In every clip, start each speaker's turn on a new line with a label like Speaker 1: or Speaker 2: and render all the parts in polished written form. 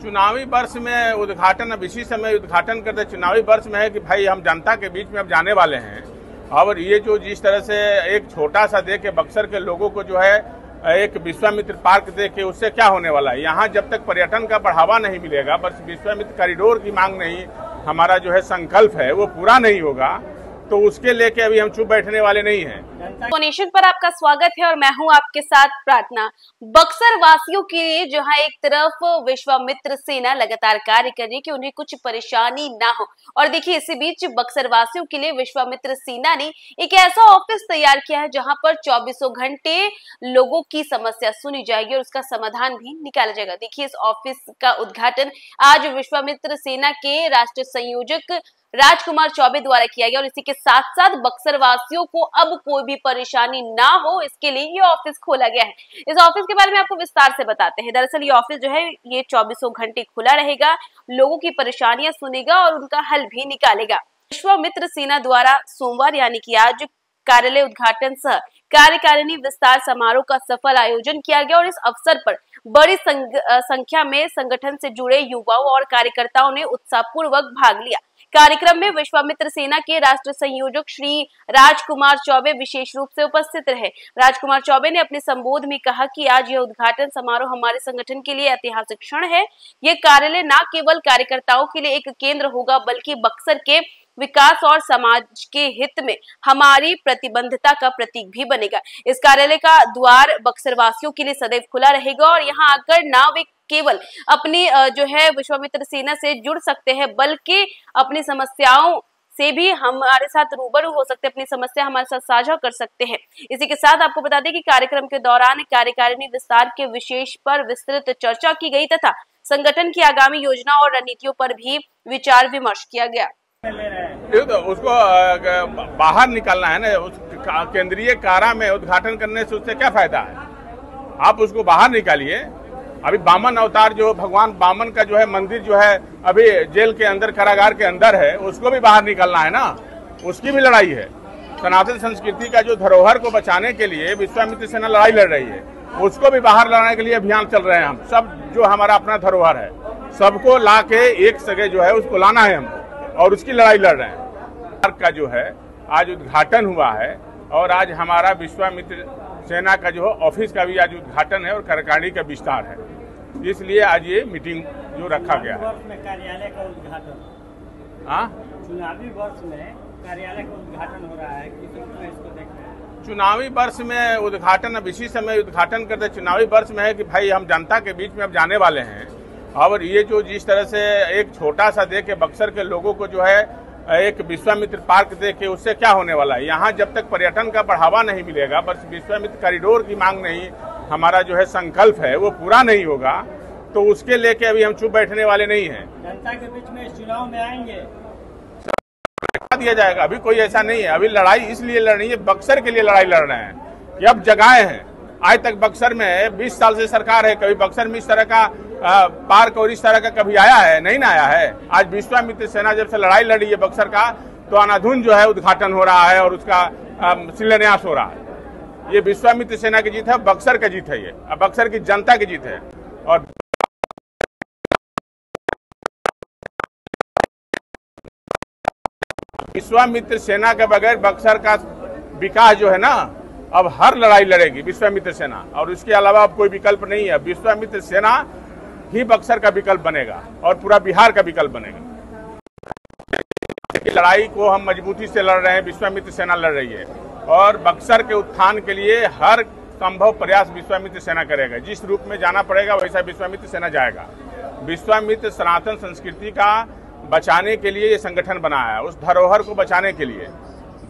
Speaker 1: चुनावी वर्ष में उद्घाटन, अब इसी समय उद्घाटन करते चुनावी वर्ष में है कि भाई हम जनता के बीच में अब जाने वाले हैं। और ये जो जिस तरह से एक छोटा सा दे के बक्सर के लोगों को जो है एक विश्वामित्र पार्क दे के उससे क्या होने वाला है। यहाँ जब तक पर्यटन का बढ़ावा नहीं मिलेगा, बस विश्वामित्र कॉरिडोर की मांग नहीं, हमारा जो है संकल्प है वो पूरा नहीं होगा, तो उसके लेके अभी हम चुप बैठने वाले नहीं हैं।
Speaker 2: नेशन पर आपका स्वागत है और मैं हूं आपके साथ प्रार्थना। बक्सर वासियों के लिए जहां एक तरफ विश्वामित्र सेना लगातार कार्य कर रही है कि उन्हें कुछ परेशानी ना हो, और देखिए इसी बीच बक्सर वासियों के लिए विश्वामित्र सेना ने एक ऐसा ऑफिस तैयार किया है जहां पर 24 घंटे लोगों की समस्या सुनी जाएगी और उसका समाधान भी निकाला जाएगा। देखिए इस ऑफिस का उद्घाटन आज विश्वामित्र सेना के राष्ट्रीय संयोजक राजकुमार चौबे द्वारा किया गया और इसी के साथ साथ बक्सर वासियों को अब कोई भी परेशानी ना हो, इसके लिए ये ऑफिस खोला गया है। इस ऑफिस के बारे में आपको विस्तार से बताते हैं। दरअसल ये ऑफिस जो है ये 24 घंटे खुला रहेगा, लोगों की परेशानियां सुनेगा और उनका हल भी निकालेगा। विश्वामित्र सेना द्वारा सोमवार यानी कि आज कार्यालय उद्घाटन सह कार्यकारिणी विस्तार समारोह का सफल आयोजन किया गया और इस अवसर पर बड़ी संख्या में संगठन से जुड़े युवाओं और कार्यकर्ताओं ने उत्साहपूर्वक भाग लिया। कार्यक्रम में विश्वामित्र सेना के राष्ट्रीय संयोजक श्री राजकुमार चौबे विशेष रूप से उपस्थित रहे। राजकुमार चौबे ने अपने संबोधन में कहा कि आज यह उद्घाटन समारोह हमारे संगठन के लिए ऐतिहासिक क्षण है। यह कार्यालय न केवल कार्यकर्ताओं के लिए एक केंद्र होगा, बल्कि बक्सर के विकास और समाज के हित में हमारी प्रतिबद्धता का प्रतीक भी बनेगा। इस कार्यालय का द्वार बक्सर वासियों के लिए सदैव खुला रहेगा और यहाँ आकर ना वे केवल अपनी जो है विश्वामित्र सेना से जुड़ सकते हैं, बल्कि अपनी समस्याओं से भी हमारे साथ रूबरू हो सकते हैं, अपनी समस्या हमारे साथ साझा कर सकते हैं। इसी के साथ आपको बता दें कि कार्यक्रम के दौरान कार्यकारिणी विस्तार के विशेष पर विस्तृत चर्चा की गई तथा संगठन की आगामी योजना और रणनीतियों पर भी विचार विमर्श किया गया।
Speaker 1: तो उसको बाहर निकालना है ना, उस केंद्रीय कारा में उद्घाटन करने से उससे क्या फायदा है। आप उसको बाहर निकालिए। अभी बामन अवतार जो भगवान बामन का जो है मंदिर जो है अभी जेल के अंदर, कारागार के अंदर है, उसको भी बाहर निकालना है ना, उसकी भी लड़ाई है। सनातन संस्कृति का जो धरोहर को बचाने के लिए विश्वामित्र सेना लड़ाई लड़ रही है, उसको भी बाहर लड़ाने के लिए अभियान चल रहे हैं। हम सब जो हमारा अपना धरोहर है सबको ला के एक जगह जो है उसको लाना है हमको, और उसकी लड़ाई लड़ रहे हैं। पार्क का जो है आज उद्घाटन हुआ है और आज हमारा विश्वामित्र सेना का जो ऑफिस का भी आज उद्घाटन है और कार्यकारिणी का विस्तार है, इसलिए आज ये मीटिंग जो रखा गया है।
Speaker 3: कार्यालय का उद्घाटन,
Speaker 1: हाँ,
Speaker 3: चुनावी वर्ष में कार्यालय का उद्घाटन हो रहा है, किस रूप में इसको देख रहे हैं?
Speaker 1: चुनावी वर्ष में उद्घाटन, अब इसी समय उद्घाटन करते चुनावी वर्ष में है कि भाई हम जनता के बीच में अब जाने वाले हैं। और ये जो जिस तरह से एक छोटा सा दे के बक्सर के लोगों को जो है एक विश्वामित्र पार्क दे के उससे क्या होने वाला है। यहाँ जब तक पर्यटन का बढ़ावा नहीं मिलेगा, बस विश्वामित्र कॉरिडोर की मांग नहीं, हमारा जो है संकल्प है वो पूरा नहीं होगा, तो उसके लेके अभी हम चुप बैठने वाले नहीं हैं।
Speaker 3: जनता के बीच में इस चुनाव में आएंगे,
Speaker 1: दिया जाएगा। अभी कोई ऐसा नहीं है, अभी लड़ाई इसलिए लड़ रही है, बक्सर के लिए लड़ाई लड़ रहे हैं कि अब जगहें हैं। आज तक बक्सर में 20 साल से सरकार है, कभी बक्सर में इस तरह का पार्क और इस तरह का कभी आया है? नहीं ना आया है। आज विश्वामित्र सेना जब से लड़ाई लड़ी है बक्सर का, तो अनाधुन जो है उद्घाटन हो रहा है और उसका शिलान्यास हो रहा है। ये विश्वामित्र सेना की जीत है, बक्सर का जीत है, ये बक्सर की जनता की जीत है। और विश्वामित्र सेना के बगैर बक्सर का विकास जो है ना, अब हर लड़ाई लड़ेगी विश्वामित्र सेना, और इसके अलावा अब कोई विकल्प नहीं है। विश्वामित्र सेना ही बक्सर का विकल्प बनेगा और पूरा बिहार का विकल्प बनेगा। लड़ाई को हम मजबूती से लड़ रहे हैं, विश्वामित्र सेना लड़ रही है, और बक्सर के उत्थान के लिए हर संभव प्रयास विश्वामित्र सेना करेगा। जिस रूप में जाना पड़ेगा वैसा विश्वामित्र सेना जाएगा। विश्वामित्र सनातन संस्कृति का बचाने के लिए ये संगठन बनाया है, उस धरोहर को बचाने के लिए।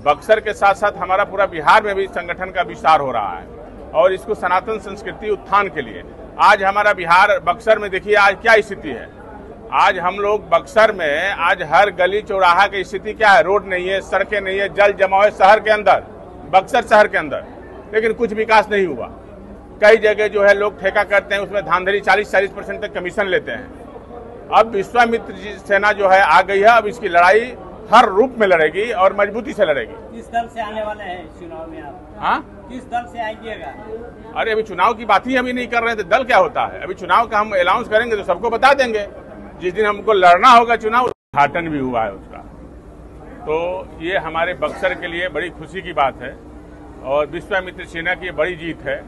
Speaker 1: बक्सर के साथ साथ हमारा पूरा बिहार में भी संगठन का विस्तार हो रहा है, और इसको सनातन संस्कृति उत्थान के लिए। आज हमारा बिहार बक्सर में देखिए आज क्या स्थिति है। आज हम लोग बक्सर में आज हर गली चौराहा की स्थिति क्या है, रोड नहीं है, सड़कें नहीं है, जल जमाव है शहर के अंदर, बक्सर शहर के अंदर, लेकिन कुछ विकास नहीं हुआ। कई जगह जो है लोग ठेका करते हैं, उसमें धांधली 40-40% तक कमीशन लेते हैं। अब विश्वामित्र सेना जो है आ गई है, अब इसकी लड़ाई हर रूप में लड़ेगी और मजबूती से लड़ेगी।
Speaker 3: किस दल से आने वाले हैं इस चुनाव में आप?
Speaker 1: हाँ,
Speaker 3: किस दल से आइएगा?
Speaker 1: अरे अभी चुनाव की बात ही अभी नहीं कर रहे थे, दल क्या होता है? अभी चुनाव का हम अनाउंस करेंगे तो सबको बता देंगे। जिस दिन हमको लड़ना होगा चुनाव, उद्घाटन भी हुआ है उसका, तो ये हमारे बक्सर के लिए बड़ी खुशी की बात है और विश्वामित्र सेना की बड़ी जीत है।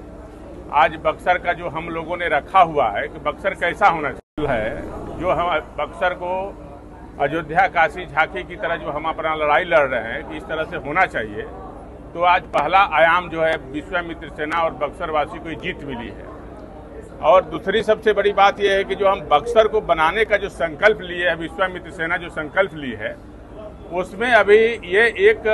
Speaker 1: आज बक्सर का जो हम लोगों ने रखा हुआ है कि बक्सर कैसा होना चाहिए है, जो हम बक्सर को अयोध्या, काशी, झांकी की तरह जो हम अपना लड़ाई लड़ रहे हैं कि इस तरह से होना चाहिए, तो आज पहला आयाम जो है विश्वामित्र सेना और बक्सर वासी को जीत मिली है। और दूसरी सबसे बड़ी बात यह है कि जो हम बक्सर को बनाने का जो संकल्प लिए है, विश्वामित्र सेना जो संकल्प ली है, उसमें अभी ये एक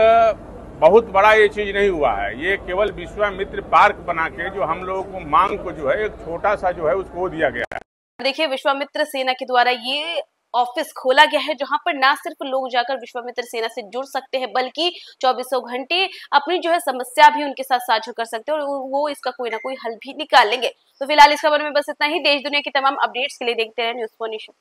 Speaker 1: बहुत बड़ा ये चीज नहीं हुआ है। ये केवल विश्वामित्र पार्क बना के जो हम लोगों को मांग को जो है एक छोटा सा जो है उसको दिया गया है।
Speaker 2: देखिए, विश्वामित्र सेना के द्वारा ये ऑफिस खोला गया है जहां पर ना सिर्फ लोग जाकर विश्वामित्र सेना से जुड़ सकते हैं बल्कि 24 घंटे अपनी जो है समस्या भी उनके साथ साझा कर सकते हैं और वो इसका कोई ना कोई हल भी निकाल लेंगे। तो फिलहाल इस खबर में बस इतना ही। देश दुनिया की तमाम अपडेट्स के लिए देखते रहे न्यूज़4 नेशन।